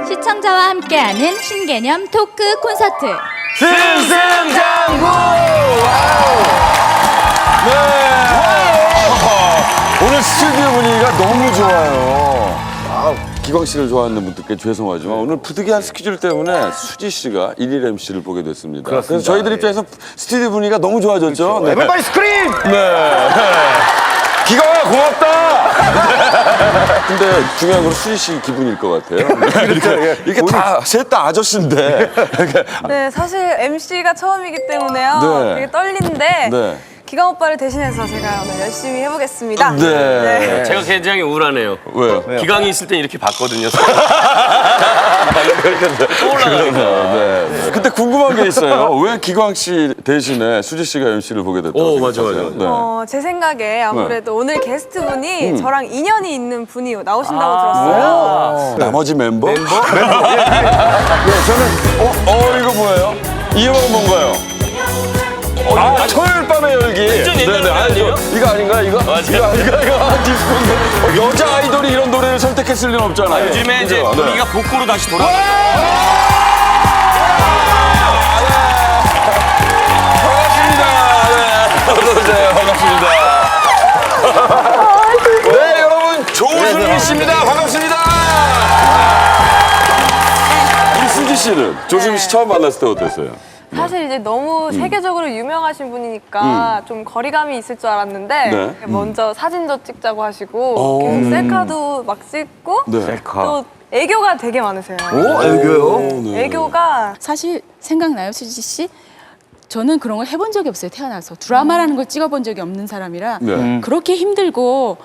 시청자와 함께하는 신개념 토크 콘서트 승승장구! 네. 오늘 스튜디오 분위기가 너무 좋아요. 기광 씨를 좋아하는 분들께 죄송하지만 오늘 부득이한 스케줄 때문에 수지 씨가 1일 MC를 보게 됐습니다. 그렇습니다. 그래서 저희들 입장에서 스튜디오 분위기가 너무 좋아졌죠. 네. 에버바디 스크림! 네. 기광아 고맙다. 근데 중요한 건 수지 씨 기분일 것 같아요. 이렇게 다 셋 다 아저씨인데. 네, 사실 MC가 처음이기 때문에요. 네. 되게 떨리는데 네. 기광 오빠를 대신해서 제가 오늘 열심히 해보겠습니다. 네. 제가 굉장히 우울하네요. 왜요? 기광이 있을 땐 이렇게 봤거든요. 네. 근데 궁금한 게 있어요. 왜 기광 씨 대신에 수지 씨가 MC를 보게 됐다고 오, 맞아, 생각하세요? 맞아. 네. 제 생각에 아무래도 오늘 게스트분이 저랑 인연이 있는 분이 나오신다고 아. 들었어요. 나머지 멤버? 네, 저는 이거 뭐예요? 이 음악은 뭔가요? 토요일 밤의 열기. 완전 옛날 노래 아니에요? 이거 아닌가? 이거? 맞아요. 이거 디스코인데. 여자 아이돌이 이런 노래를 선택했을 리는 없잖아요. 요즘에 이제 그죠? 분위기가 복고로 다시 돌아가요. 반갑습니다. 반갑습니다. 네, 여러분 조수미 씨입니다. 반갑습니다. 이수지 씨는 조수미 씨 처음 만났을 때 어땠어요? 사실 이제 너무 세계적으로 유명하신 분이니까 좀 거리감이 있을 줄 알았는데 네. 먼저 사진도 찍자고 하시고 계속 셀카도 막 찍고 네. 또 애교가 되게 많으세요. 애교요? 네. 애교가 사실 생각나요, 수지 씨? 저는 그런 걸 해본 적이 없어요, 태어나서. 드라마라는 걸 찍어본 적이 없는 사람이라 네. 그렇게 힘들고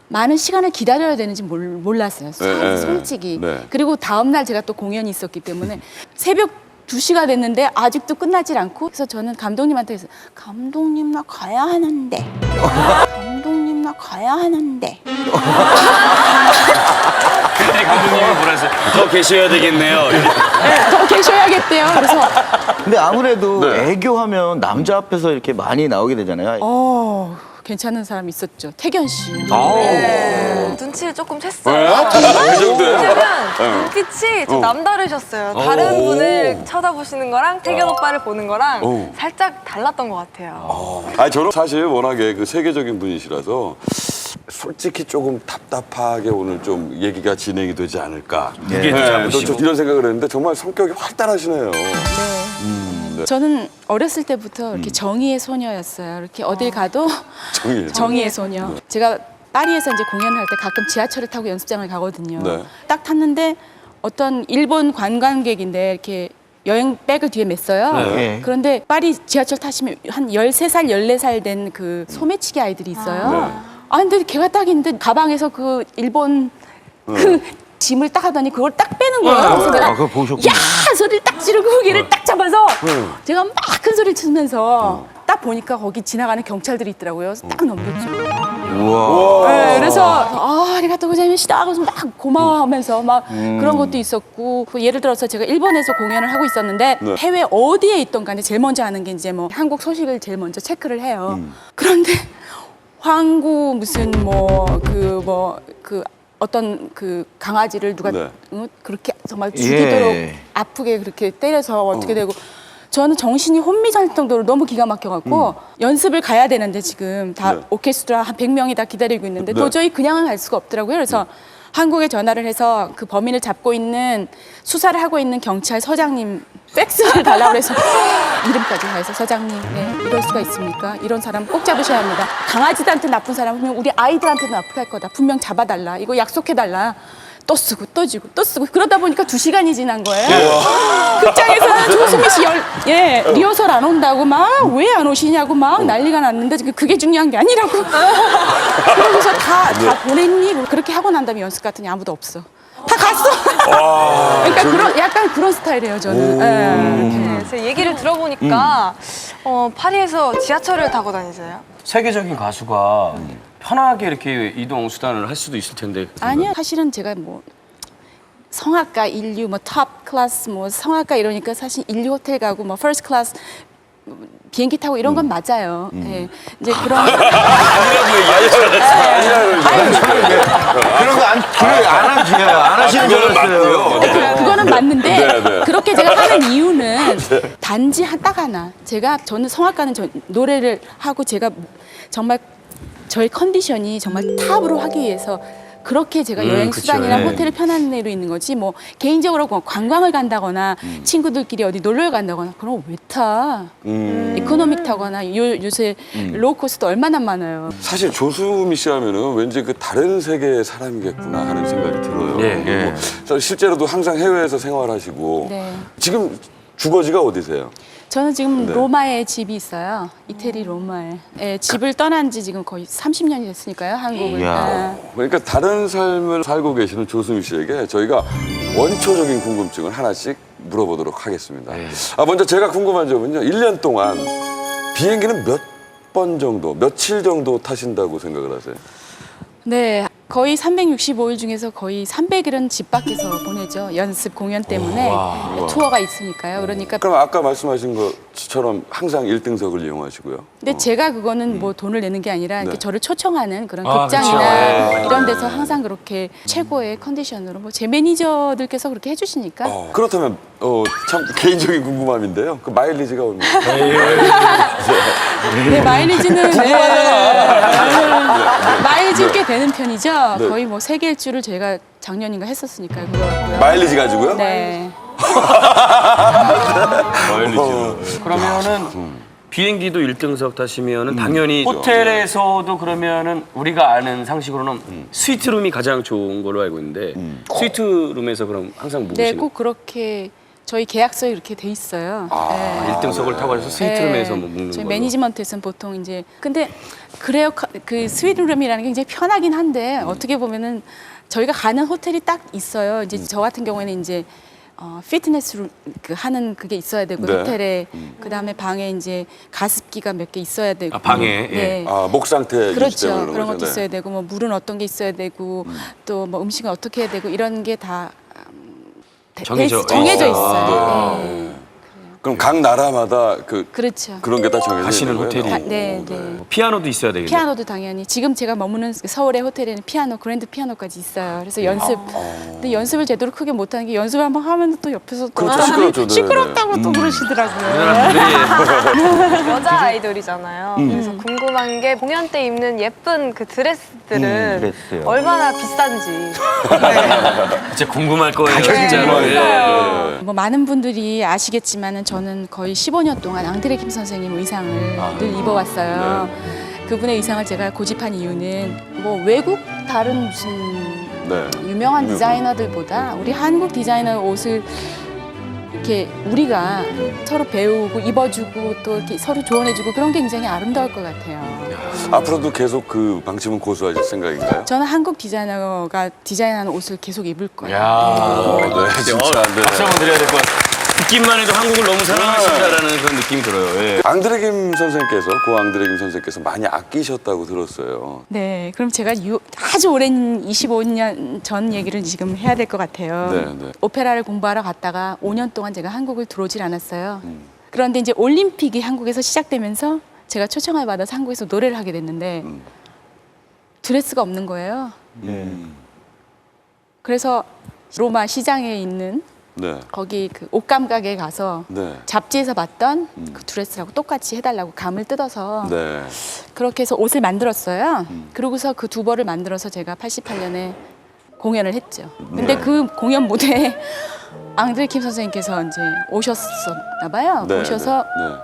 많은 시간을 기다려야 되는지 몰랐어요, 네. 솔직히. 네. 그리고 다음 날 제가 또 공연이 있었기 때문에 새벽 2시가 됐는데 아직도 끝나질 않고 그래서 저는 감독님한테 그래서 감독님 나 가야 하는데 감독님 나 가야 하는데 그랬더니 감독님이 뭐라 했어요? 더 계셔야 되겠네요. 더 계셔야겠대요. 그래서 근데 아무래도 네. 애교하면 남자 앞에서 이렇게 많이 나오게 되잖아요. 괜찮은 사람 있었죠. 태견 씨. 눈치를 조금 챘어요. 그 정도예요? 왜냐면 눈빛이 좀 남다르셨어요. 다른 분을 쳐다보시는 거랑 태견 오빠를 보는 거랑 살짝 달랐던 것 같아요. 저는 사실 워낙에 그 세계적인 분이시라서 솔직히 조금 답답하게 오늘 좀 얘기가 진행이 되지 않을까. 무게도 잡으시고. 저 이런 생각을 했는데 정말 성격이 활달하시네요. 저는 어렸을 때부터 이렇게 정의의 소녀였어요. 이렇게 어딜 가도 정의의 소녀. 제가 파리에서 이제 공연을 할 때 가끔 지하철을 타고 연습장을 가거든요. 네. 딱 탔는데 어떤 일본 관광객인데 이렇게 여행백을 뒤에 맸어요. 네. 그런데 파리 지하철 타시면 한 13살, 14살 된 그 소매치기 아이들이 있어요. 근데 걔가 딱 있는데 가방에서 그 일본 그 짐을 딱 하더니 그걸 딱 빼는 거예요. 그래서 내가 그걸 보셨구나. 야! 소리를 딱 지르고 걔를 딱 잡아서 제가 막 큰 소리를 치면서 딱 보니까 거기 지나가는 경찰들이 있더라고요. 딱 넘겼죠. 우와. 네, 그래서 아리가또 고자이마시다 하고서 막 고마워하면서 막 그런 것도 있었고 예를 들어서 제가 일본에서 공연을 하고 있었는데 네. 해외 어디에 있던 간에 제일 먼저 하는 게 이제 뭐 한국 소식을 제일 먼저 체크를 해요. 그런데 황구 무슨 그 어떤 그 강아지를 누가 네. 그렇게 정말 죽이도록 아프게 그렇게 때려서 어떻게 되고 저는 정신이 혼미할 정도로 너무 기가 막혀갖고 연습을 가야 되는데 지금 다 네. 오케스트라 한 100명이 다 기다리고 있는데 네. 도저히 그냥은 갈 수가 없더라고요. 그래서 한국에 전화를 해서 그 범인을 잡고 있는 수사를 하고 있는 경찰 서장님 팩스를 달라고 해서 이름까지 다 해서 서장님 이럴 수가 있습니까? 이런 사람 꼭 잡으셔야 합니다. 강아지들한테 나쁜 사람은 우리 아이들한테도 나쁘게 할 거다. 분명 잡아달라. 이거 약속해달라. 또 쓰고 또 지고 또 쓰고 그러다 보니까 2시간이 지난 거예요. 극장에서는 조수미 씨 리허설 안 온다고 막 왜 안 오시냐고 막 난리가 났는데 그게 중요한 게 아니라고. 그러고서 다 보냈니? 그렇게 하고 난 다음에 연습 갔더니 아무도 없어. 다 갔어. 그러니까 약간 그런 스타일이에요 저는. 네, 제 얘기를 들어보니까 파리에서 지하철을 타고 다니세요? 세계적인 가수가 편하게 이렇게 이동 수단을 할 수도 있을 텐데. 아니요. 사실은 제가 뭐 성악가 인류 뭐 탑 클래스 뭐 성악가 이러니까 사실 인류 호텔 가고 뭐 퍼스트 클래스 비행기 타고 이런 건 맞아요. 예. 이제 그런 아니라고 얘기하지 않았어요. 그런 거 안 하시는 줄 알았어요. 그거는 맞는데 네, 네. 그렇게 제가 하는 이유는 단지 딱 하나. 저는 성악가는 노래를 하고 제가 정말 저의 컨디션이 정말 탑으로 하기 위해서 그렇게 제가 여행 그쵸, 수단이나 예. 호텔을 편한 데로 있는 거지 뭐 개인적으로 관광을 간다거나 친구들끼리 어디 놀러 간다거나 그런 거 왜 타? 이코노믹 타거나 요새 로우코스트 얼마나 많아요. 사실 조수미 씨 하면은 왠지 그 다른 세계의 사람이겠구나 하는 생각이 들어요. 예, 예. 뭐, 저 실제로도 항상 해외에서 생활하시고 네. 지금 주거지가 어디세요? 저는 지금 네. 로마에 집이 있어요. 이태리 로마에. 예, 집을 떠난 지 지금 거의 30년이 됐으니까요, 한국을. 이야. 예. 그러니까 다른 삶을 살고 계시는 조수미 씨에게 저희가 원초적인 궁금증을 하나씩 물어보도록 하겠습니다. 먼저 제가 궁금한 점은요. 1년 동안 비행기는 몇 번 정도, 며칠 정도 타신다고 생각을 하세요? 네, 거의 365일 중에서 거의 300일은 집 밖에서 보내죠. 연습 공연 때문에 투어가 있으니까요. 그러니까 그럼 아까 말씀하신 것처럼 항상 1등석을 이용하시고요. 근데 제가 그거는 뭐 돈을 내는 게 아니라 이렇게 네. 저를 초청하는 그런 아, 극장이나 그쵸. 이런 데서 항상 그렇게 최고의 컨디션으로 뭐 제 매니저들께서 그렇게 해주시니까 그렇다면 참 개인적인 궁금함인데요. 그 마일리지가 얼마나? 네, 마일리지는 마일리지 꽤 되는 편이죠. 네. 거의 뭐 3개 일주를 제가 작년인가 했었으니까요. 그거고요. 마일리지 가지고요? 네. 그러면은 비행기도 1등석 타시면은 당연히 호텔에서도 그러면은 우리가 아는 상식으로는 스위트룸이 가장 좋은 걸로 알고 있는데 스위트룸에서 그럼 항상 네, 묵으시는 꼭 그렇게 저희 계약서에 이렇게 돼 있어요. 네. 1등석을 타고 가서 스위트룸에서 뭐 묵는 저희 걸로. 매니지먼트에서는 보통 이제 근데 그래요 그 스위트룸이라는 게 굉장히 편하긴 한데 어떻게 보면은 저희가 가는 호텔이 딱 있어요. 이제 저 같은 경우에는 이제 피트니스룸 그 하는 그게 있어야 되고 네. 호텔에 그 다음에 방에 이제 가습기가 몇 개 있어야 되고 아, 방에? 네. 목 상태 그렇죠. 유지되는 그런 것도 거죠. 있어야 되고 뭐 물은 어떤 게 있어야 되고 또 뭐 음식은 어떻게 해야 되고 이런 게 다 정해져 있어요. 네. 그럼 각 나라마다 그렇죠. 그런 게 다 정해져 가시는 있는 거예요? 호텔이. 네, 네. 피아노도 있어야 되겠네. 피아노도 당연히 지금 제가 머무는 서울의 호텔에는 피아노 그랜드 피아노까지 있어요. 그래서 연습 근데 연습을 제대로 크게 못하는 게 연습을 한번 하면 또 옆에서 또 그렇죠, 시끄럽죠. 네, 시끄럽다고 또 그러시더라고요. 사람들이 여자 아이돌이잖아요. 그래서 궁금한 게 공연 때 입는 예쁜 그 드레스들은 드레스요. 얼마나 비싼지. 진짜 궁금할 거예요, 네. 진짜로. 예. 뭐 많은 분들이 아시겠지만은 저는 거의 15년 동안 앙드레 김 선생님 의상을 늘 입어왔어요. 그분의 의상을 제가 고집한 이유는 뭐 외국 다른 무슨 유명한 디자이너들보다 우리 한국 디자이너 옷을 이렇게 우리가 서로 배우고 입어주고 또 이렇게 서로 조언해주고 그런 게 굉장히 아름다울 것 같아요. 앞으로도 계속 그 방침은 고수하실 생각인가요? 저는 한국 디자이너가 디자인하는 옷을 계속 입을 거예요. 야, 네, 진짜. 네. 박수 한번 드려야 될 것 같아요. 듣기만 해도 한국을 너무 사랑하신다라는 그런 느낌이 들어요. 예. 앙드레 김 선생께서 고 앙드레 김 선생께서 많이 아끼셨다고 들었어요. 네, 그럼 제가 아주 오랜 25년 전 얘기를 지금 해야 될 것 같아요. 네, 네. 오페라를 공부하러 갔다가 5년 동안 제가 한국을 들어오질 않았어요. 그런데 이제 올림픽이 한국에서 시작되면서 제가 초청을 받아서 한국에서 노래를 하게 됐는데 드레스가 없는 거예요. 그래서 로마 시장에 있는 네. 거기 그 옷감 가게에 가서 네. 잡지에서 봤던 그 드레스하고 똑같이 해달라고 감을 뜯어서 네. 그렇게 해서 옷을 만들었어요. 그러고서 그 두 벌을 만들어서 제가 88년에 공연을 했죠. 근데 그 공연 무대에 앙드레 킴 선생님께서 이제 오셨었나 봐요. 네. 오셔서 네.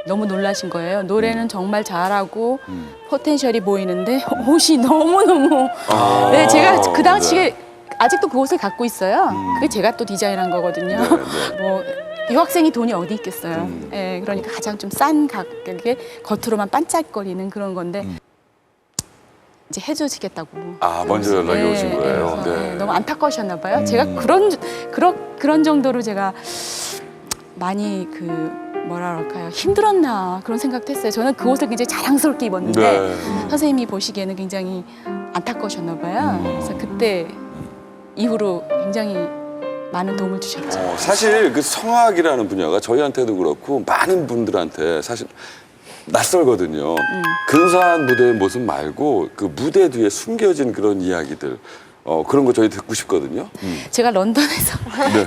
너무 놀라신 거예요. 노래는 정말 잘하고 포텐셜이 보이는데 옷이 너무너무 네, 제가 그 당시에 아직도 그 옷을 갖고 있어요. 그게 제가 또 디자인한 거거든요. 뭐 유학생이 돈이 어디 있겠어요. 예, 그러니까 가장 좀 싼 가격에 겉으로만 반짝거리는 그런 건데 이제 해주시겠다고. 먼저 연락이 오신 거예요. 그래서, 네. 너무 안타까우셨나 봐요. 제가 그런 정도로 제가 많이 뭐라 그럴까요? 힘들었나 그런 생각도 했어요. 저는 그 옷을 굉장히 자랑스럽게 입었는데 네. 선생님이 보시기에는 굉장히 안타까우셨나 봐요. 그래서 그때 이후로 굉장히 많은 도움을 주셨죠. 사실 그 성악이라는 분야가 저희한테도 그렇고 많은 분들한테 사실 낯설거든요. 근사한 무대의 모습 말고 그 무대 뒤에 숨겨진 그런 이야기들 그런 거 저희 듣고 싶거든요. 제가 런던에서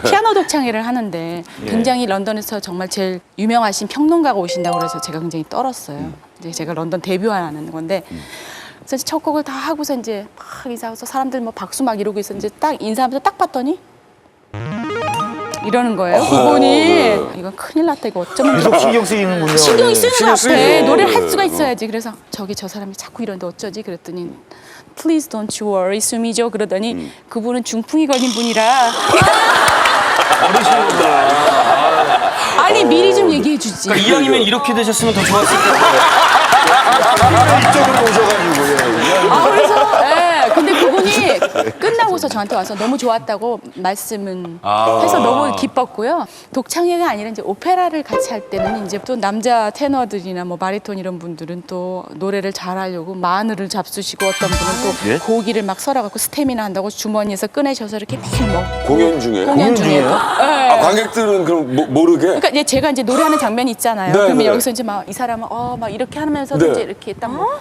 피아노 독창회를 하는데 굉장히 런던에서 정말 제일 유명하신 평론가가 오신다고 그래서 제가 굉장히 떨었어요. 이제 제가 런던 데뷔하는 건데 그래서 첫 곡을 다 하고서 이제 막 인사하고서 사람들 뭐 박수 막 이러고 있었는데 딱 인사하면서 딱 봤더니 이러는 거예요. 그분이 이건 큰일 났다 이거 어쩌면 계속 신경 쓰이는군요. 신경이 쓰는 신경 앞에 쓰이죠. 노래를 할 네. 수가 있어야지. 그래서 저기 저 사람이 자꾸 이러는데 어쩌지? 그랬더니 Please don't you worry, 수미죠. 그러더니 그분은 중풍이 걸린 분이라 아니 미리 좀 얘기해 주지. 그러니까 이왕이면 이렇게 되셨으면 더 좋았을 텐데. 이쪽으로 오셔가지고. 아 그래서 근데 그분이 끝나고서 저한테 와서 너무 좋았다고 말씀은 해서 너무 기뻤고요. 독창회가 아니라 이제 오페라를 같이 할 때는 이제 또 남자 테너들이나 뭐 바리톤 이런 분들은 또 노래를 잘하려고 마늘을 잡수시고 어떤 분은 또 고기를 막 썰어갖고 스태미나 한다고 주머니에서 꺼내셔서 이렇게 매일 먹고 공연 중에. 공연 중에 또. 관객들은 그럼 모르게. 그러니까 이제 제가 이제 노래하는 장면이 있잖아요. 네, 그러면 네. 여기서 이제 막 이 사람은 막 이렇게 하면서도 네. 이제 이렇게 딱 먹고.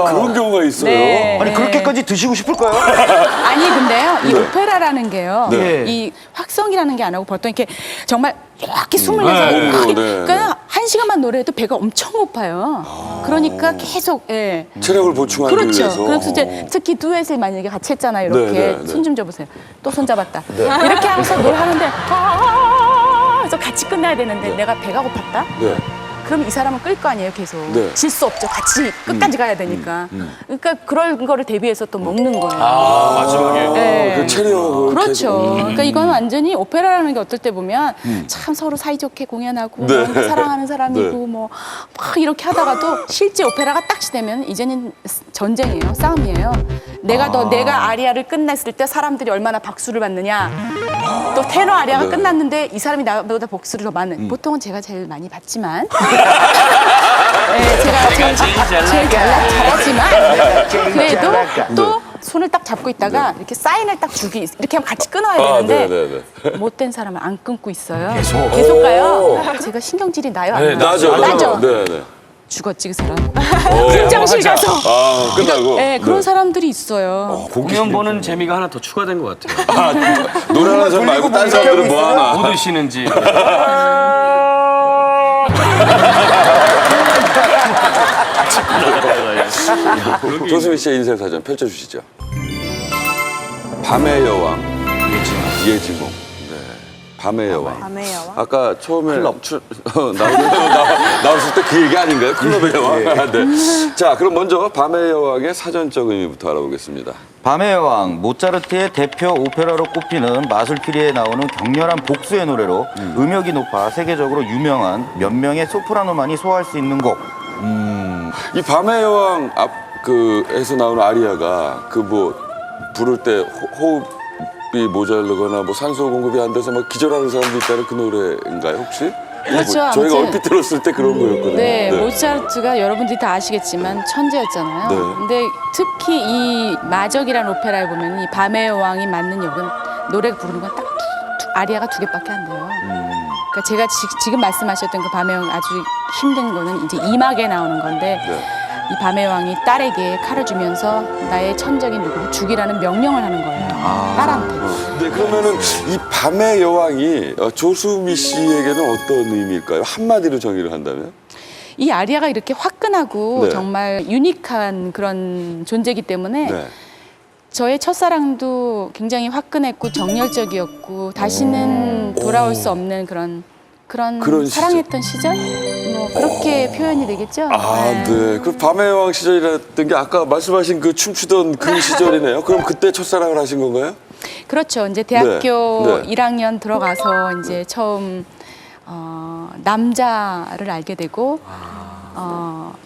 그런 경우가 있어요. 네. 아니 그렇게까지 드시고 싶을까요? 아니 근데요 이 네. 오페라라는 게요 네. 이 확성이라는 게 안 하고 보통 이렇게 정말 이렇게 숨을 내서 네. 크게, 네. 그러니까 한 시간만 노래해도 배가 엄청 고파요. 그러니까 계속 체력을 보충하기 그렇죠. 위해서. 그래서 이제 특히 듀엣을 만약에 같이 했잖아요. 이렇게 네, 네. 손 좀 줘보세요. 또 손 잡았다. 이렇게 하면서 노래하는데 그래서 같이 끝나야 되는데 내가 배가 고팠다. 네. 그럼 이 사람은 끌 거 아니에요, 계속. 네. 질 수 없죠. 같이 끝까지 가야 되니까. 그러니까 그런 거를 대비해서 또 먹는 거예요. 마지막에. 네. 그 체력을 그렇죠. 계속. 그러니까 이건 완전히 오페라라는 게 어떨 때 보면 참 서로 사이좋게 공연하고 네. 뭔가 사랑하는 사람이고 네. 뭐 막 이렇게 하다가도 실제 오페라가 딱 시되면 이제는 전쟁이에요. 싸움이에요. 내가 아리아를 끝냈을 때 사람들이 얼마나 박수를 받느냐. 또 테너 아리아가 네. 끝났는데 이 사람이 나보다 박수를 더 많은. 보통은 제가 제일 많이 받지만. 네, 제가 제일 잘하지만 그래도 또 손을 딱 잡고 있다가 이렇게 사인을 딱 주기 이렇게 하면 같이 끊어야 되는데 못된 사람은 안 끊고 있어요. 계속 가요. 제가 신경질이 나요. 안 나요? 나죠. 네, 네. 죽었지 그 사람. 분장실 가서. 끝나고. 네, 그런 사람들이 있어요. 공연 보는 재미가 하나 더 추가된 것 같아요. 노래하는 사람 말고 다른 사람들은 뭐 하나. 뭐 드시는지. 조수미 씨의 인생 사전 펼쳐주시죠. 밤의 여왕 예지몽. 네. 밤의 여왕. 밤의 여왕? 아까 처음에 나왔을 때 그 얘기 아닌가요? 클럽의 여왕. 네. 자, 그럼 먼저 밤의 여왕의 사전적 의미부터 알아보겠습니다. 밤의 여왕, 모차르트의 대표 오페라로 꼽히는 마술피리에 나오는 격렬한 복수의 노래로 음역이 높아 세계적으로 유명한 몇 명의 소프라노만이 소화할 수 있는 곡. 이 밤의 여왕 에서 나오는 아리아가 그 뭐 부를 때 호흡이 모자르거나 뭐 산소 공급이 안 돼서 막 기절하는 사람도 있다는 그 노래인가요 혹시? 그렇죠. 저희가 아무튼. 얼핏 들었을 때 그런 거였거든요. 네, 모차르트가 여러분들이 다 아시겠지만 천재였잖아요. 네. 근데 특히 이 마적이라는 오페라에 보면 이 밤의 여왕이 맡는 역은 노래 부르는 건 딱 아리아가 2개밖에 안 돼요. 그러니까 제가 지금 말씀하셨던 그 밤의 여왕 아주 힘든 거는 이제 2막에 나오는 건데 네. 이 밤의 여왕이 딸에게 칼을 주면서 나의 천적인 누구를 죽이라는 명령을 하는 거예요. 딸한테. 네, 그러면은 이 밤의 여왕이 조수미 씨에게는 어떤 의미일까요? 한마디로 정의를 한다면? 이 아리아가 이렇게 화끈하고 네. 정말 유니크한 그런 존재이기 때문에 네. 저의 첫사랑도 굉장히 화끈했고 정열적이었고 다시는 돌아올 수 없는 그런 사랑했던 시절? 뭐 그렇게 표현이 되겠죠? 네. 그 밤의 여왕 시절이랬던 게 아까 말씀하신 그 춤추던 그 시절이네요. 그럼 그때 첫사랑을 하신 건가요? 그렇죠. 이제 대학교 네. 1학년 들어가서 이제 처음 남자를 알게 되고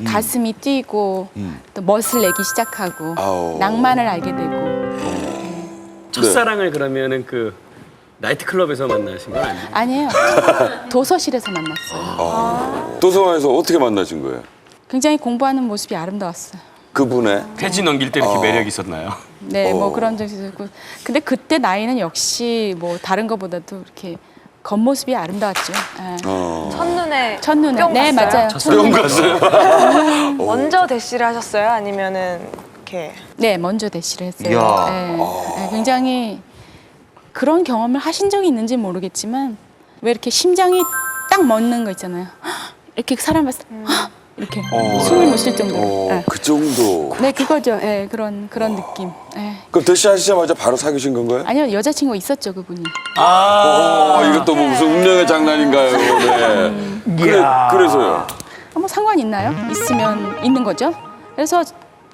가슴이 뛰고 또 멋을 내기 시작하고 아오. 낭만을 알게 되고 첫사랑을 그러면은 그 나이트클럽에서 만나신 건 아니에요? 아니에요. 도서실에서 만났어요. 도서관에서 어떻게 만나신 거예요? 굉장히 공부하는 모습이 아름다웠어요. 그분의? 페이지 넘길 때 이렇게 매력 있었나요? 네, 뭐 그런 적이 있었고. 근데 그때 나이는 역시 뭐 다른 것보다도 이렇게 겉모습이 아름다웠죠. 예. 첫눈에 첫눈에 네 갔어요? 맞아요. 뿅 첫눈에. 갔어요. 먼저 대시를 하셨어요? 아니면은 이렇게 네 먼저 대시를 했어요. 이야. 예. 예, 굉장히 그런 경험을 하신 적이 있는지 모르겠지만 왜 이렇게 심장이 딱 멎는 거 있잖아요. 이렇게 사람 봤을 때 이렇게 숨을 못 쉴 정도로. 예. 그 정도. 네 그거죠. 예, 그런 느낌. 예. 그럼 대시하시자마자 바로 사귀신 건가요? 아니요 여자친구 있었죠 그분이. 이것도 뭐 무슨 운명의 장난인가요? 네. 그래서요. 뭐 상관 있나요? 있으면 있는 거죠. 그래서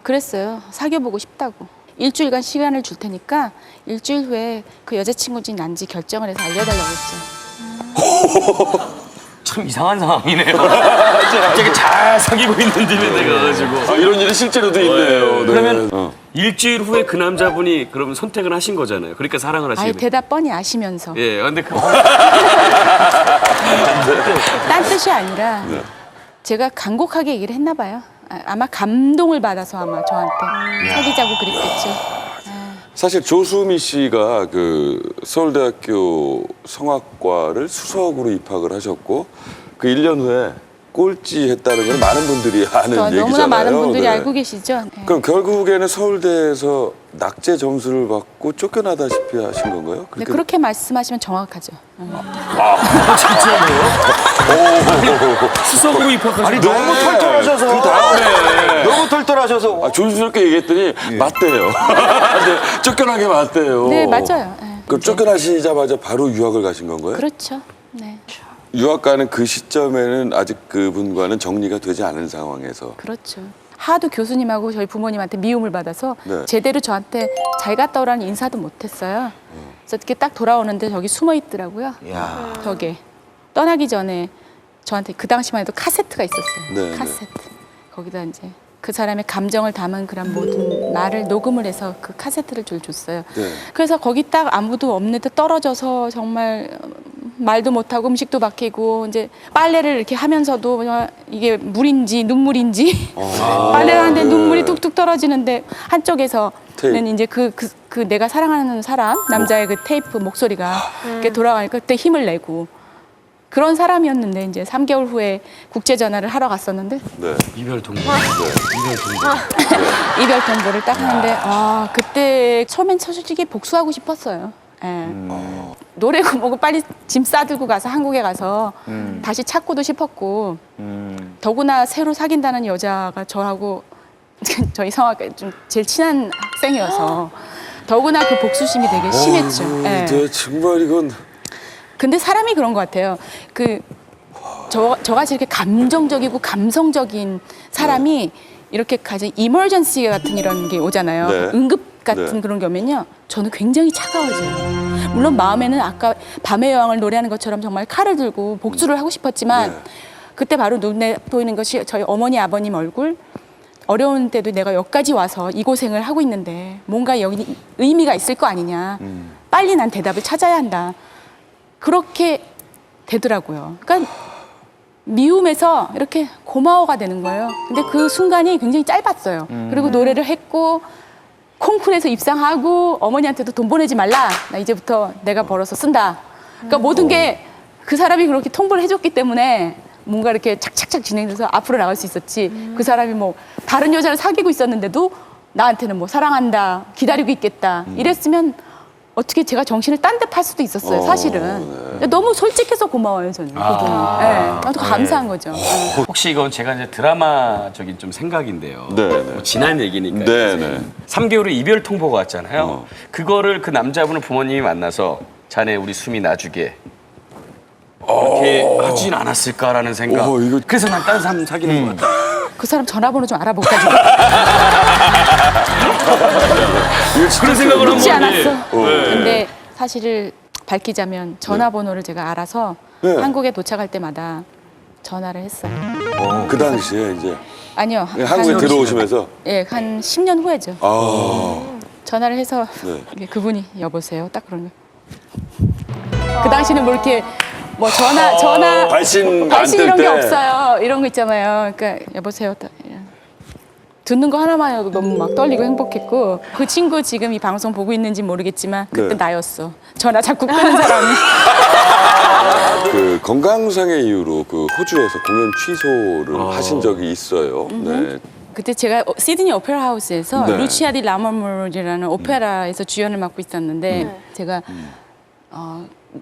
그랬어요. 사귀어보고 싶다고. 일주일간 시간을 줄 테니까 일주일 후에 그 여자친구인지 난지 결정을 해서 알려달라고 했죠. 참 이상한 상황이네요. 갑자기 잘 사귀고 있는 집에 내가 가가지고. 이런 일이 실제로도 있네요. 네. 그러면 일주일 후에 그 남자분이 그럼 선택을 하신 거잖아요. 그러니까 사랑을 아예 하시게. 대답 뻔히 아시면서. 예, 근데 그 딴 뜻이 아니라 제가 간곡하게 얘기를 했나 봐요. 아마 감동을 받아서 아마 저한테 사귀자고 그랬겠죠. 사실 조수미 씨가 그 서울대학교 성악과를 수석으로 입학을 하셨고 그 1년 후에 꼴찌했다는 건 많은 분들이 아는 얘기잖아요. 너무나 많은 분들이 네. 알고 계시죠. 네. 그럼 결국에는 서울대에서 낙제 점수를 받고 쫓겨나다시피 하신 건가요? 네, 그렇게 말씀하시면 정확하죠. 수석으로 입학하신 아니 너무 털털하셔서 그 다음에 너무 털털하셔서 조심스럽게 얘기했더니 맞대요. 네, 쫓겨나게 맞대요. 네, 맞아요. 네. 그럼 쫓겨나시자마자 바로 유학을 가신 건가요? 그렇죠. 네, 유학 가는 그 시점에는 아직 그분과는 정리가 되지 않은 상황에서 그렇죠. 하도 교수님하고 저희 부모님한테 미움을 받아서 네. 제대로 저한테 잘 갔다 오라는 인사도 못했어요. 그래서 이렇게 딱 돌아오는데 저기 숨어 있더라고요. 야. 저게 떠나기 전에 저한테 그 당시만 해도 카세트가 있었어요. 네, 카세트. 거기다 이제 그 사람의 감정을 담은 그런 모든 말을 녹음을 해서 그 카세트를 줬어요. 네. 그래서 거기 딱 아무도 없는데 떨어져서 정말 말도 못하고 음식도 막히고 이제 빨래를 이렇게 하면서도 이게 물인지 눈물인지 빨래를 하는데 눈물이 뚝뚝 떨어지는데 한쪽에서는 테이프. 이제 그 내가 사랑하는 사람 남자의 그 테이프 목소리가 이렇게 돌아가니까 그때 힘을 내고 그런 사람이었는데 이제 3개월 후에 국제 전화를 하러 갔었는데 네. 이별 통보. 이별 통보를 딱 하는데 그때 처음엔 솔직히 복수하고 싶었어요. 예. 노래고 뭐고 빨리 짐 싸들고 가서 한국에 가서 다시 찾고도 싶었고 더구나 새로 사귄다는 여자가 저하고 저희 성악가 좀 제일 친한 학생이어서 더구나 그 복수심이 되게 심했죠. 예. 네, 정말 이건 근데 사람이 그런 것 같아요. 저같이 이렇게 감정적이고 감성적인 사람이 이렇게 가진 이머전시 같은 이런 게 오잖아요. 네. 응급 같은 네. 그런 게 오면요. 저는 굉장히 차가워져요. 물론 마음에는 아까 밤의 여왕을 노래하는 것처럼 정말 칼을 들고 복수를 하고 싶었지만 네. 그때 바로 눈에 보이는 것이 저희 어머니 아버님 얼굴 어려운 때도 내가 여기까지 와서 이 고생을 하고 있는데 뭔가 여기 의미가 있을 거 아니냐. 빨리 난 대답을 찾아야 한다. 그렇게 되더라고요. 그러니까 미움에서 이렇게 고마워가 되는 거예요. 근데 그 순간이 굉장히 짧았어요. 그리고 노래를 했고 콩쿠르에서 입상하고 어머니한테도 돈 보내지 말라. 나 이제부터 내가 벌어서 쓴다. 그러니까 모든 게 그 사람이 그렇게 통보를 해줬기 때문에 뭔가 이렇게 착착착 진행돼서 앞으로 나갈 수 있었지. 그 사람이 뭐 다른 여자를 사귀고 있었는데도 나한테는 뭐 사랑한다, 기다리고 있겠다 이랬으면 어떻게 제가 정신을 딴 데 팔 수도 있었어요, 사실은. 너무 솔직해서 고마워요, 저는. 그분이. 네. 아주 감사한 거죠. 혹시 이건 제가 이제 드라마적인 좀 생각인데요. 네, 네. 뭐 지난 얘기니까. 네, 네. 3개월에 이별 통보가 왔잖아요. 그거를 그 남자분을 부모님이 만나서 자네 우리 수미 놔주게 그렇게 하진 않았을까라는 생각. 이거- 그래서 난 다른 사람 사귀는 것 같아. 그 사람 전화번호 좀 알아볼까, 그런 생각을 묻지 한 않았어. 거지. 근데 사실을 밝히자면 전화번호를 제가 알아서 네. 한국에 도착할 때마다 전화를 했어요. 그 당시에 이제 아니요. 한국에 한- 들어오시면서 예, 한 10년 후에죠. 전화를 해서 네. 이게 그분이 여보세요. 딱 그런 거. 그 당시는 뭐 이렇게 뭐 전화 발신 발신 안 이런 뜰 게 때. 없어요. 이런 거 있잖아요. 그러니까 여보세요. 딱 이런. 듣는 거 하나만 해도 너무 막 떨리고 행복했고 그 친구 지금 이 방송 보고 있는지 모르겠지만 그때 네. 나였어. 전화 자꾸 끄는 사람이. 그 건강상의 이유로 그 호주에서 공연 취소를 하신 적이 있어요. 네. 그때 제가 시드니 오페라 하우스에서 네. 루치아 디 라머물이라는 오페라에서 주연을 맡고 있었는데 제가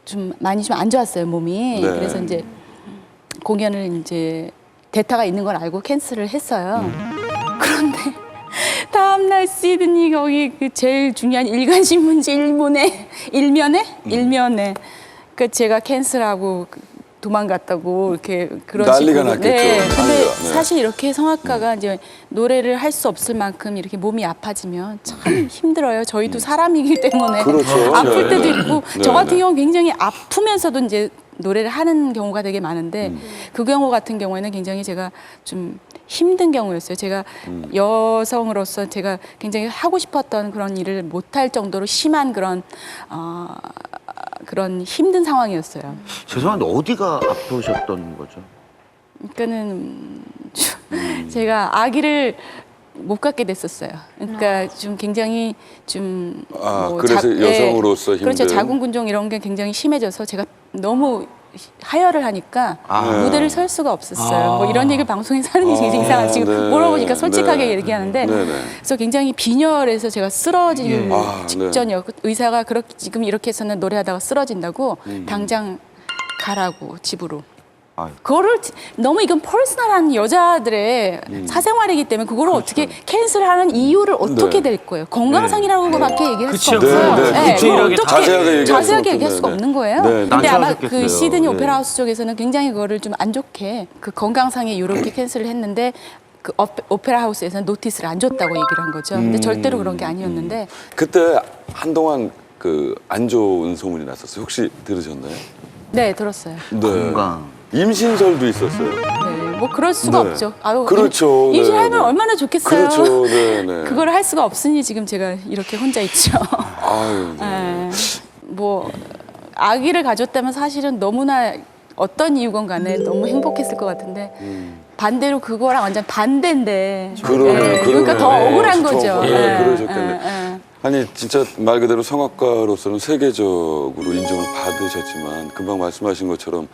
좀 많이 좀 안 좋았어요, 몸이. 네. 그래서 이제 공연을 이제 대타가 있는 걸 알고 캔슬을 했어요. 그런데 다음날 시드니 거기 그 제일 중요한 일간 신문지 일면에 그 제가 캔슬하고 도망갔다고 이렇게 그런 난리가 식으로. 났겠죠. 네. 근데 난리가. 네. 사실 이렇게 성악가가 이제 노래를 할 수 없을 만큼 이렇게 몸이 아파지면 참 힘들어요. 저희도 사람이기 때문에 그렇죠. 아플 네. 때도 있고 네, 저 같은 네. 경우는 굉장히 아프면서도 이제 노래를 하는 경우가 되게 많은데 그 경우 같은 경우에는 굉장히 제가 좀 힘든 경우였어요. 제가 여성으로서 제가 굉장히 하고 싶었던 그런 일을 못할 정도로 심한 그런 그런 힘든 상황이었어요. 죄송한데 어디가 아프셨던 거죠? 그러니까는 제가 아기를 못 갖게 됐었어요. 그러니까 좀 굉장히 좀 그래서 여성으로서 힘든. 그렇죠. 자궁근종 이런 게 굉장히 심해져서 제가 너무 하혈을 하니까 무대를 설 수가 없었어요. 뭐 이런 얘기를 방송에서 하는 게 굉장히 이상하지. 지금 네. 물어보니까 솔직하게 네. 얘기하는데 네, 네. 그래서 굉장히 빈혈해서 제가 쓰러진 네. 직전이었고 의사가 그렇게 지금 이렇게 해서는 노래하다가 쓰러진다고 당장 가라고 집으로. 아유. 그거를 너무 이건 퍼스널한 여자들의 사생활이기 때문에 그거를 어떻게 캔슬하는 이유를 어떻게 네. 될 거예요? 건강상이라고밖에 얘기할 수가 그쵸. 없어요. 네, 네. 디테일하게 그걸 다 어떻게 자세하게 얘기할 수가 네, 네. 없는 거예요. 네. 근데 아마 그 난처하셨겠어요. 시드니 예. 오페라 하우스 쪽에서는 굉장히 그거를 좀 안 좋게 그 건강상의 이유로 캔슬을 했는데 그 오페라 하우스에서는 노티스를 안 줬다고 얘기를 한 거죠. 근데 절대로 그런 게 아니었는데 그때 한동안 그 안 좋은 소문이 났었어요. 혹시 들으셨나요? 네 들었어요. 네. 건강. 임신설도 있었어요. 네, 뭐 그럴 수가 네. 없죠. 아유, 그렇죠. 임신하면 네, 네. 얼마나 좋겠어요. 그렇죠. 네, 네. 그걸 할 수가 없으니 지금 제가 이렇게 혼자 있죠. 아유, 네. 네. 뭐 아기를 가졌다면 사실은 너무나 어떤 이유건 간에 너무 행복했을 것 같은데 반대로 그거랑 완전 반대인데. 그러네, 그러니까 더 그러네. 억울한 네, 거죠. 그러셨겠네. 아니 진짜 말 그대로 성악가로서는 세계적으로 인정을 받으셨지만 금방 말씀하신 것처럼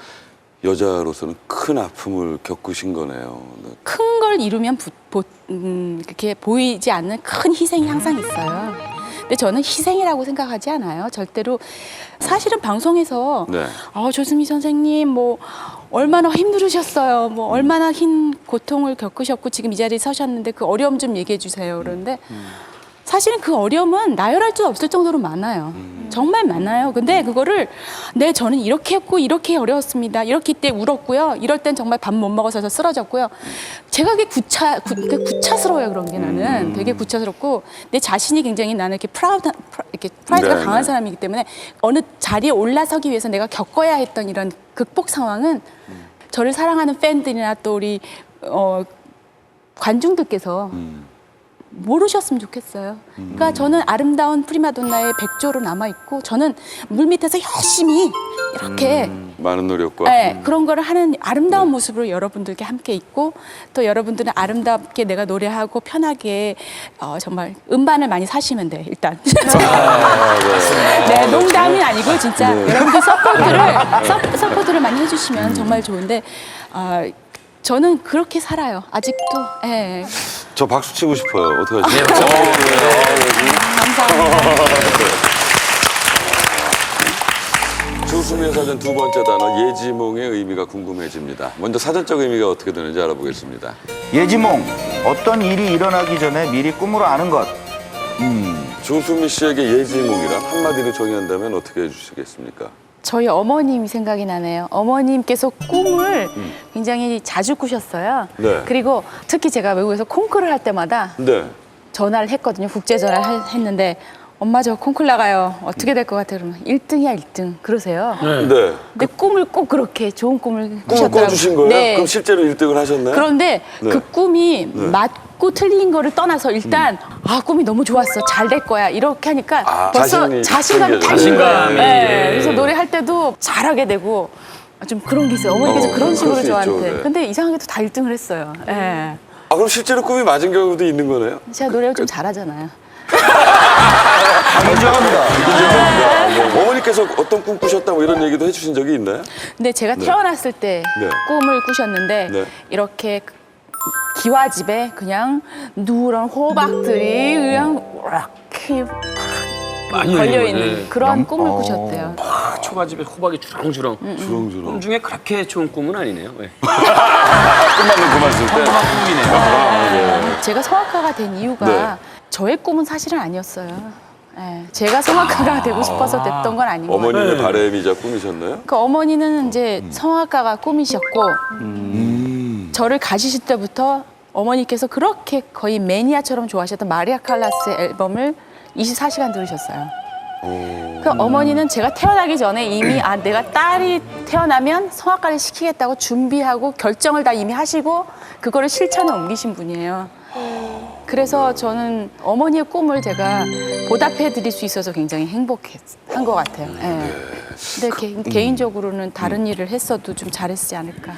여자로서는 큰 아픔을 겪으신 거네요. 네. 큰 걸 이루면 그렇게 보이지 않는 큰 희생이 항상 있어요. 근데 저는 희생이라고 생각하지 않아요. 절대로. 사실은 방송에서 네. 조수미 선생님 뭐 얼마나 힘들으셨어요. 뭐 얼마나 긴 고통을 겪으셨고 지금 이 자리에 서셨는데 그 어려움 좀 얘기해 주세요. 그런데 사실은 그 어려움은 나열할 수 없을 정도로 많아요. 정말 많아요. 근데 그거를 저는 이렇게 했고 이렇게 어려웠습니다. 이렇게 때 울었고요. 이럴 땐 정말 밥 못 먹어서 쓰러졌고요. 제가 그게 구차스러워요. 그런 게 나는 되게 구차스럽고 내 자신이 굉장히 나는 이렇게 프라이드가 네, 강한 네. 사람이기 때문에 어느 자리에 올라서기 위해서 내가 겪어야 했던 이런 극복 상황은 저를 사랑하는 팬들이나 또 우리 관중들께서 모르셨으면 좋겠어요. 그러니까 저는 아름다운 프리마돈나의 백조로 남아있고 저는 물밑에서 열심히 이렇게 많은 노력과 네, 그런 거를 하는 아름다운 모습으로 여러분들께 함께 있고 또 여러분들은 아름답게 내가 노래하고 편하게 정말 음반을 많이 사시면 돼 일단. 네, 농담이 아니고 진짜 여러분들 서포트를 많이 해주시면 정말 좋은데 저는 그렇게 살아요. 아직도. 예. 저 박수 치고 싶어요. 어떡하지? 감사합니다. 조수미의 사전 두 번째 단어 예지몽의 의미가 궁금해집니다. 먼저 사전적 의미가 어떻게 되는지 알아보겠습니다. 예지몽. 어떤 일이 일어나기 전에 미리 꿈으로 아는 것. 조수미 씨에게 예지몽이란 한마디로 정의한다면 어떻게 해주시겠습니까? 저희 어머님이 생각이 나네요. 어머님께서 꿈을 굉장히 자주 꾸셨어요. 네. 그리고 특히 제가 외국에서 콩쿠르를 할 때마다 네. 전화를 했거든요. 국제 전화를 했는데 엄마 저 콩쿠르 나가요. 어떻게 될 것 같아요? 그러면 1등이야 1등 그러세요. 네. 근데 꿈을 꼭 그렇게 좋은 꿈을 꿈을 꾸셨더라고요. 꿔주신 거예요? 네. 그럼 실제로 1등을 하셨나요? 그런데 네. 그 꿈이 맞고 틀린 거를 떠나서 일단 꿈이 너무 좋았어. 잘 될 거야. 이렇게 하니까 벌써 자신이 자신감이 생겨요. 가신 거예요. 네. 네. 그래서 노래할 때도 잘하게 되고 좀 그런 게 있어요. 어머니께서 그런 식으로 그럴 수 있죠, 저한테. 네. 근데 이상하게도 다 1등을 했어요. 네. 그럼 실제로 꿈이 맞은 경우도 있는 거네요? 제가 노래를 좀 잘하잖아요. 인정합니다. 어머니 어머니께서 어떤 꿈 꾸셨다 뭐 이런 얘기도 해주신 적이 있나요? 근데 제가 태어났을 때 네. 꿈을 꾸셨는데 네. 이렇게 기와집에 그냥 누런 호박들이 그냥 이렇게 많이 걸려 열리고, 있는 네. 그런 꿈을 꾸셨대요. 초가집에 호박이 주렁주렁. 주렁주렁. 꿈 중에 그렇게 좋은 꿈은 아니네요. 네. 끝나는 그만 쓸 때. 꿈이네요. 제가 성악가가 된 이유가 네. 저의 꿈은 사실은 아니었어요. 예, 제가 성악가가 되고 싶어서 됐던 건 아닌 것 같아요. 어머님의 네. 바람이자 꿈이셨나요? 그 어머니는 이제 성악가가 꿈이셨고 저를 가지실 때부터 어머니께서 그렇게 거의 매니아처럼 좋아하셨던 마리아 칼라스의 앨범을 24시간 들으셨어요. 그 어머니는 제가 태어나기 전에 이미 내가 딸이 태어나면 성악가를 시키겠다고 준비하고 결정을 다 이미 하시고 그거를 실천에 옮기신 분이에요. 그래서 저는 어머니의 꿈을 제가 보답해 드릴 수 있어서 굉장히 행복한 것 같아요. 예. 근데 개인적으로는 다른 일을 했어도 좀 잘했지 않을까.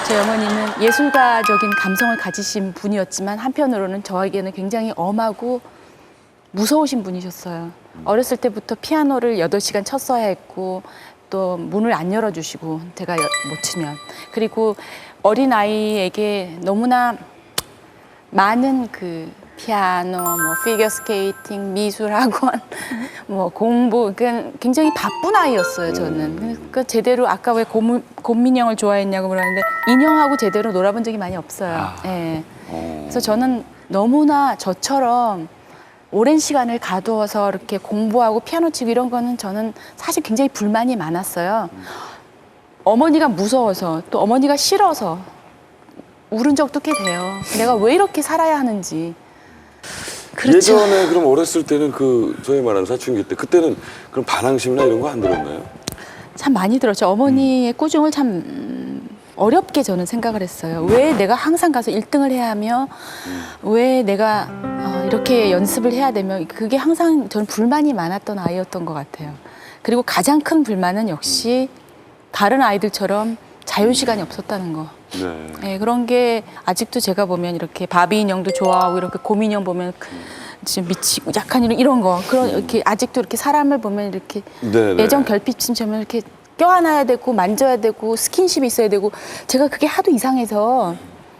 제 어머니는 예술가적인 감성을 가지신 분이었지만 한편으로는 저에게는 굉장히 엄하고 무서우신 분이셨어요. 어렸을 때부터 피아노를 8시간 쳤어야 했고 또 문을 안 열어주시고 제가 못 치면 그리고 어린아이에게 너무나 많은 그 피아노, 뭐 피겨 스케이팅, 미술학원, 뭐 공부, 굉장히 바쁜 아이였어요. 저는 그 제대로 아까 왜 곰민형을 좋아했냐고 물었는데 인형하고 제대로 놀아본 적이 많이 없어요. 예. 그래서 저는 너무나 저처럼 오랜 시간을 가두어서 이렇게 공부하고 피아노 치고 이런 거는 저는 사실 굉장히 불만이 많았어요. 어머니가 무서워서 또 어머니가 싫어서 울은 적도 꽤 돼요. 내가 왜 이렇게 살아야 하는지. 그렇죠. 예전에 그럼 어렸을 때는 그 저희 말하는 사춘기 때 그때는 그럼 반항심이나 이런 거 안 들었나요? 참 많이 들었죠. 어머니의 꾸중을 참 어렵게 저는 생각을 했어요. 왜 내가 항상 가서 1등을 해야 하며 왜 내가 이렇게 연습을 해야 되며 그게 항상 저는 불만이 많았던 아이였던 것 같아요. 그리고 가장 큰 불만은 역시 다른 아이들처럼 자유시간이 없었다는 거. 네. 네, 그런 게 아직도 제가 보면 이렇게 바비 인형도 좋아하고 이렇게 곰 인형 보면 지금 미치고 약간 이런 거 그런 이렇게 아직도 이렇게 사람을 보면 이렇게 네네. 애정 결핍심처럼 이렇게 껴안아야 되고 만져야 되고 스킨십이 있어야 되고 제가 그게 하도 이상해서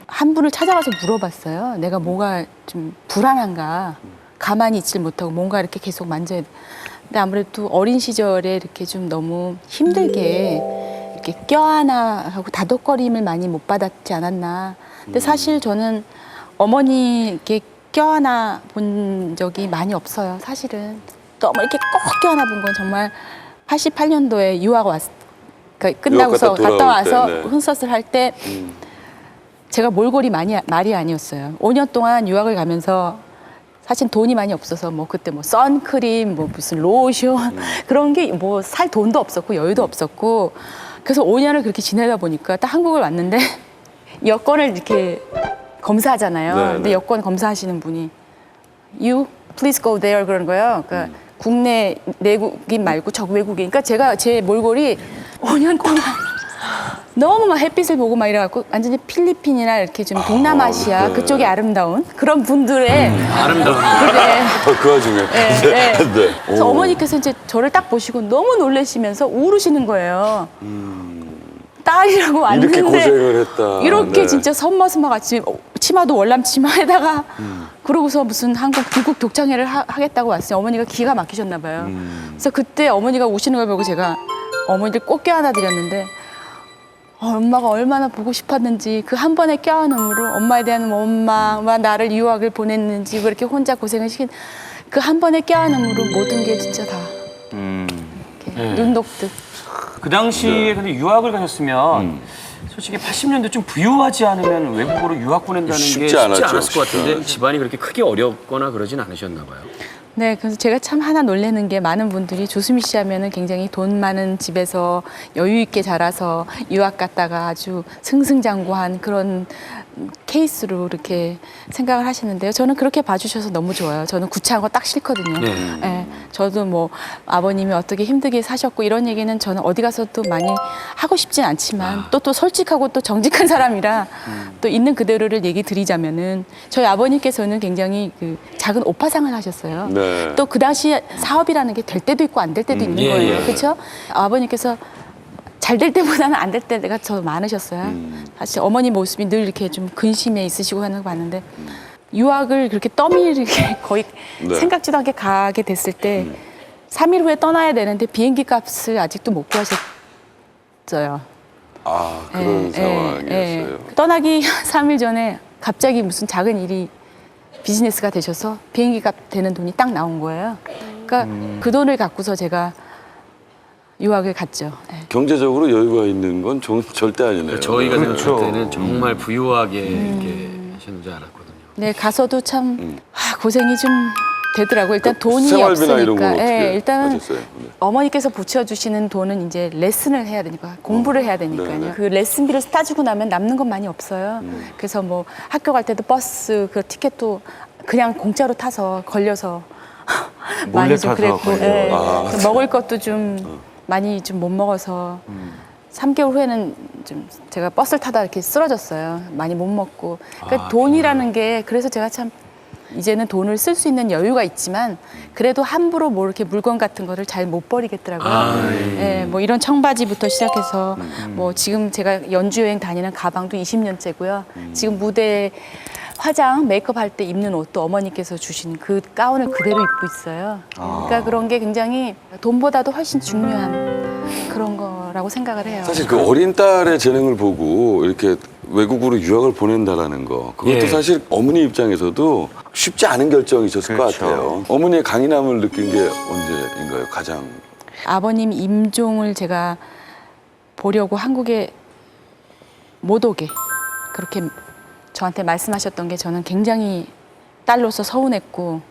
한 분을 찾아가서 물어봤어요. 내가 뭐가 좀 불안한가 가만히 있질 못하고 뭔가 이렇게 계속 만져야 돼. 근데 아무래도 어린 시절에 이렇게 좀 너무 힘들게 이렇게 껴안아 하고 다독거림을 많이 못 받았지 않았나. 근데 사실 저는 어머니께 껴안아 본 적이 많이 없어요. 사실은 너무 이렇게 꼭 껴안아 본 건 정말 88년도에 유학 그러니까 끝나고서 갔다 와서 때, 네. 콘서트를 할 때 제가 몰골이 말이 아니었어요. 5년 동안 유학을 가면서 사실 돈이 많이 없어서 뭐 그때 뭐 선크림 뭐 무슨 로션 그런 게 뭐 살 돈도 없었고 여유도 없었고 그래서 5년을 그렇게 지내다 보니까 딱 한국을 왔는데 여권을 이렇게 검사하잖아요. 네, 근데 네. 여권 검사하시는 분이 You please go there 그러는 거예요. 그러니까 국내 내국인 말고 저 외국인. 그러니까 제가 제 몰골이 5년 동안 너무 막 햇빛을 보고 막 이래갖고 완전히 필리핀이나 이렇게 좀 동남아시아 네. 그쪽에 아름다운 그런 분들의 아름다운. 네. 그 와중에. 네, 네. 네. 그래서 오. 어머니께서 이제 저를 딱 보시고 너무 놀라시면서 우르시는 거예요. 딸이라고 왔는데 이렇게 고생을 했다. 이렇게 네. 진짜 선머스마 같이 치마도 월남 치마에다가 그러고서 무슨 불국 독창회를 하겠다고 왔어요. 어머니가 기가 막히셨나 봐요. 그래서 그때 어머니가 우시는 걸 보고 제가 어머니를 꼭 껴안아 드렸는데 엄마가 얼마나 보고 싶었는지 그 한 번의 껴안음으로 엄마에 대한 원망, 나를 유학을 보냈는지 왜 이렇게 혼자 고생을 시킨 그 한 번의 껴안음으로 모든 게 진짜 다 이렇게 눈 녹듯. 그 당시에 근데 유학을 가셨으면 솔직히 80년대 좀 부유하지 않으면 외국으로 유학 보낸다는 게 쉽지 쉽지 않았죠. 않았을 것 쉽지 같은데 않았죠. 집안이 그렇게 크게 어렵거나 그러진 않으셨나 봐요. 네, 그래서 제가 참 하나 놀라는 게 많은 분들이 조수미 씨 하면은 굉장히 돈 많은 집에서 여유 있게 자라서 유학 갔다가 아주 승승장구한 그런 케이스로 이렇게 생각을 하시는데요. 저는 그렇게 봐주셔서 너무 좋아요. 저는 구차한 거 딱 싫거든요. 네. 네, 저도 뭐 아버님이 어떻게 힘들게 사셨고 이런 얘기는 저는 어디 가서도 많이 하고 싶진 않지만 또 솔직하고 또 정직한 사람이라 또 있는 그대로를 얘기 드리자면은 저희 아버님께서는 굉장히 그 작은 오파상을 하셨어요. 네. 또 그 당시에 사업이라는 게 될 때도 있고 안 될 때도 있는 거예요. 그렇죠? 아버님께서 잘 될 때보다는 안 될 때가 더 많으셨어요. 사실 어머니 모습이 늘 이렇게 좀 근심에 있으시고 하는 거 봤는데 유학을 그렇게 떠밀게 거의 네. 생각지도 않게 가게 됐을 때 3일 후에 떠나야 되는데 비행기 값을 아직도 못 구하셨어요. 아, 그런 상황이었어요. 떠나기 3일 전에 갑자기 무슨 작은 일이 비즈니스가 되셔서 비행기 값 되는 돈이 딱 나온 거예요. 그러니까 그 돈을 갖고서 제가 유학을 갔죠. 예. 경제적으로 여유가 있는 건 절대 아니네요. 저희가 그렇죠. 생각할 때는 정말 부유하게 이렇게 하시는 줄 알았거든요. 네, 가서도 참 고생이 좀 되더라고요. 일단 돈이 생활비나 이런 건 없으니까. 어떻게 일단은 하셨어요? 네. 어머니께서 붙여주시는 돈은 이제 레슨을 해야 되니까 공부를 해야 되니까요. 네네. 그 레슨비를 따주고 나면 남는 건 많이 없어요. 그래서 뭐 학교 갈 때도 버스 그 티켓도 그냥 공짜로 타서 걸려서 몰래 많이 좀 타서 그랬고, 걸려. 예. 아. 먹을 것도 좀 많이 좀 못 먹어서 3개월 후에는 좀 제가 버스를 타다 이렇게 쓰러졌어요. 많이 못 먹고. 그러니까 돈이라는 게 그래서 제가 참 이제는 돈을 쓸 수 있는 여유가 있지만 그래도 함부로 뭐 이렇게 물건 같은 거를 잘 못 버리겠더라고요. 예, 뭐 이런 청바지부터 시작해서 뭐 지금 제가 연주 여행 다니는 가방도 20년째고요. 지금 무대 화장, 메이크업 할 때 입는 옷도 어머니께서 주신 그 가운을 그대로 입고 있어요. 그러니까 그런 게 굉장히 돈보다도 훨씬 중요한 그런 거라고 생각을 해요. 사실 그 어린 딸의 재능을 보고 이렇게 외국으로 유학을 보낸다라는 거 그것도 예. 사실 어머니 입장에서도 쉽지 않은 결정이셨을 그렇죠. 것 같아요. 어머니의 강인함을 느낀 게 언제인가요? 가장 아버님 임종을 제가 보려고 한국에 못 오게 그렇게 저한테 말씀하셨던 게 저는 굉장히 딸로서 서운했고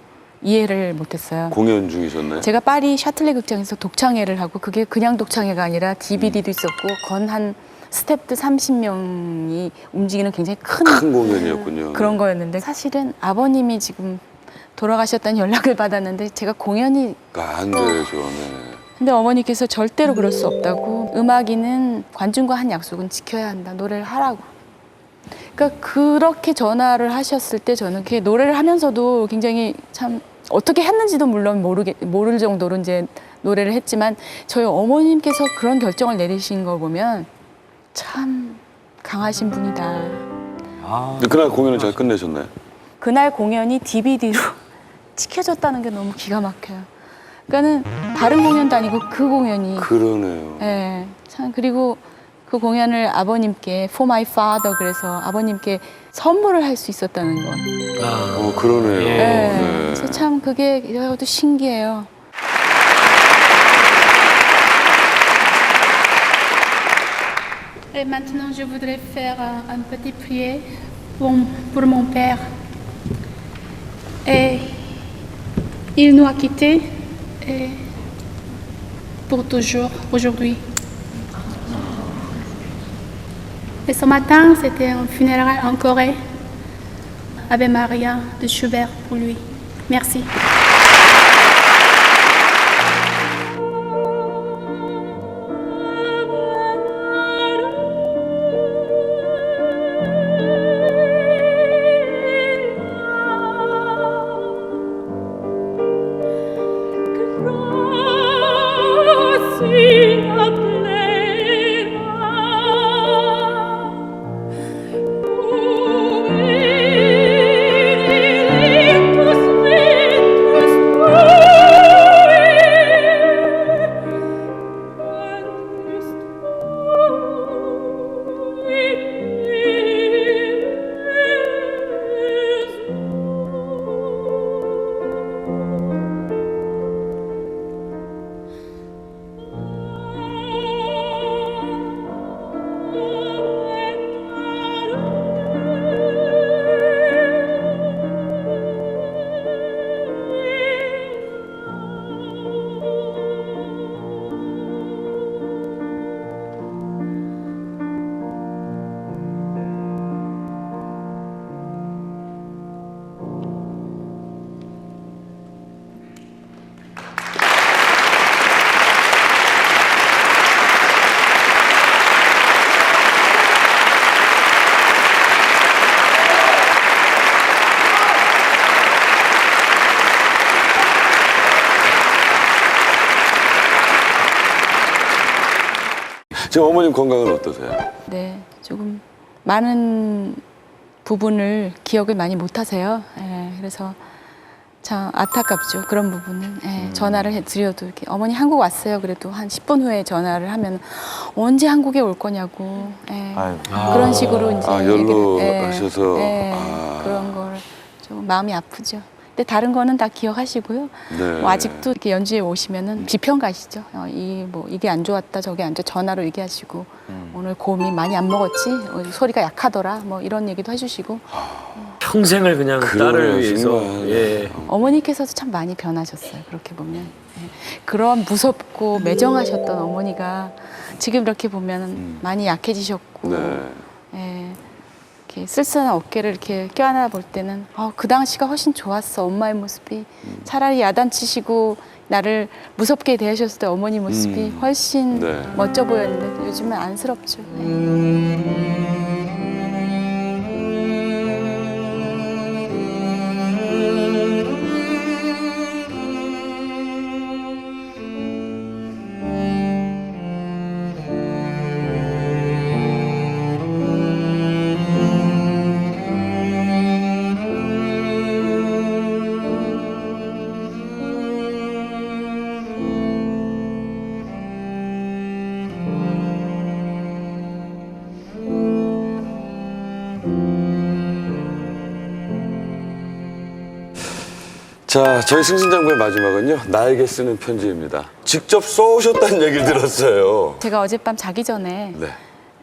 이해를 못했어요. 공연 중이셨나요? 제가 파리 샤틀레 극장에서 독창회를 하고 그게 그냥 독창회가 아니라 DVD도 있었고 건 한 스태프들 30명이 움직이는 굉장히 큰 공연이었군요. 그런 거였는데 사실은 아버님이 지금 돌아가셨다는 연락을 받았는데 제가 공연이 안 되죠. 네. 근데 어머니께서 절대로 그럴 수 없다고 음악인은 관중과 한 약속은 지켜야 한다. 노래를 하라고. 그러니까 그렇게 전화를 하셨을 때 저는 그 노래를 하면서도 굉장히 참 어떻게 했는지도 물론 모를 정도로 이제 노래를 했지만 저희 어머님께서 그런 결정을 내리신 거 보면 참 강하신 분이다. 근데 그날 공연을 잘 끝내셨나요? 그날 공연이 DVD로 찍혀졌다는 게 너무 기가 막혀요. 그러니까는 다른 공연도 아니고 그 공연이 그러네요. 예, 참 그리고 그 공연을 아버님께 For My Father 그래서 아버님께 선물을 할 수 있었다는 거. 그러네요. 예. 네. 그래서 참 그게 이것도 신기해요. Et maintenant, je voudrais faire un petit prière pour mon père. Et il nous a quittés et pour toujours aujourd'hui. Et ce matin, c'était un funérail en Corée. Ave Maria de Schubert pour lui. Merci. 지금 어머님 건강은 어떠세요? 네, 조금 많은 부분을 기억을 많이 못 하세요. 예, 그래서 참 안타깝죠. 그런 부분은. 예, 전화를 드려도 이렇게 어머니 한국 왔어요. 그래도 한 10분 후에 전화를 하면 언제 한국에 올 거냐고. 예, 그런 식으로 이제 연로하셔서. 그런 걸 좀 마음이 아프죠. 근데 다른 거는 다 기억하시고요. 네. 뭐 아직도 이렇게 연주에 오시면은 비평 가시죠. 이게 안 좋았다, 저게 안 좋아. 전화로 얘기하시고 오늘 곰이 많이 안 먹었지, 소리가 약하더라. 뭐 이런 얘기도 해주시고. 평생을 그냥 그러네요, 딸을 위해서. 정말. 예. 어머니께서도 참 많이 변하셨어요. 그렇게 보면 그런 무섭고 매정하셨던 어머니가 지금 이렇게 보면 많이 약해지셨고. 네. 예. 이렇게 쓸쓸한 어깨를 이렇게 껴안아 볼 때는 그 당시가 훨씬 좋았어. 엄마의 모습이 차라리 야단치시고 나를 무섭게 대하셨을 때 어머니 모습이 훨씬 네. 멋져 보였는데 요즘은 안쓰럽죠. 네. 자, 저희 승신장구의 마지막은요. 나에게 쓰는 편지입니다. 직접 써오셨다는 얘기를 들었어요. 제가 어젯밤 자기 전에 네.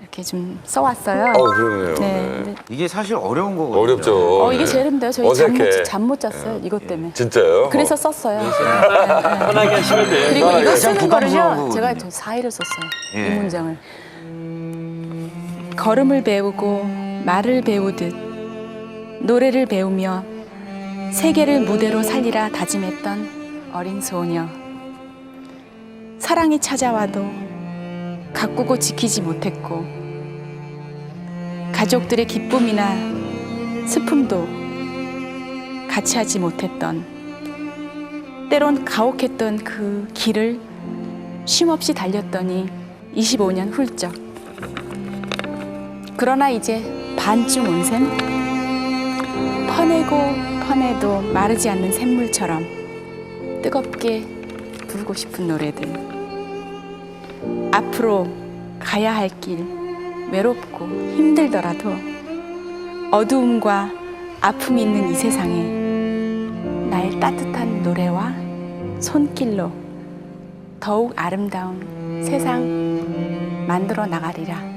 이렇게 좀 써왔어요. 그러네요. 네. 네. 근데 이게 사실 어려운 거거든요. 어렵죠. 이게 네. 제일 힘들어요. 저희 어색해. 잠 못 잤어요. 이것 때문에. 진짜요? 그래서 썼어요. 편하게 하시면 돼요. 그리고 이거 가장 쓰는 부담스러운 거를요. 제가 거거든요. 저 4일을 썼어요. 예. 이 문장을. 걸음을 배우고 말을 배우듯 노래를 배우며 세계를 무대로 살리라 다짐했던 어린 소녀. 사랑이 찾아와도 가꾸고 지키지 못했고 가족들의 기쁨이나 슬픔도 같이 하지 못했던 때론 가혹했던 그 길을 쉼없이 달렸더니 25년 훌쩍. 그러나 이제 반쯤 온 셈? 퍼내도 마르지 않는 샘물처럼 뜨겁게 부르고 싶은 노래들. 앞으로 가야 할 길 외롭고 힘들더라도 어두움과 아픔이 있는 이 세상에 나의 따뜻한 노래와 손길로 더욱 아름다운 세상 만들어 나가리라.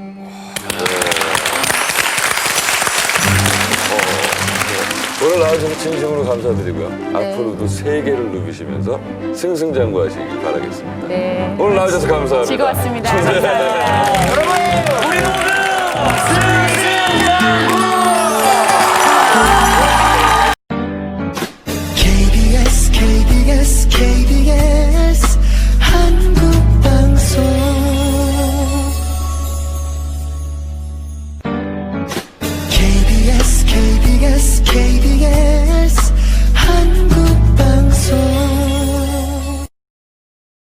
오늘 나와주셔서 진심으로 감사드리고요. 네. 앞으로도 세계를 누비시면서 승승장구하시길 바라겠습니다. 네. 오늘 나와주셔서 감사합니다. 즐거웠습니다. 감사합니다. 우리 모두 KBS 한국방송 KBS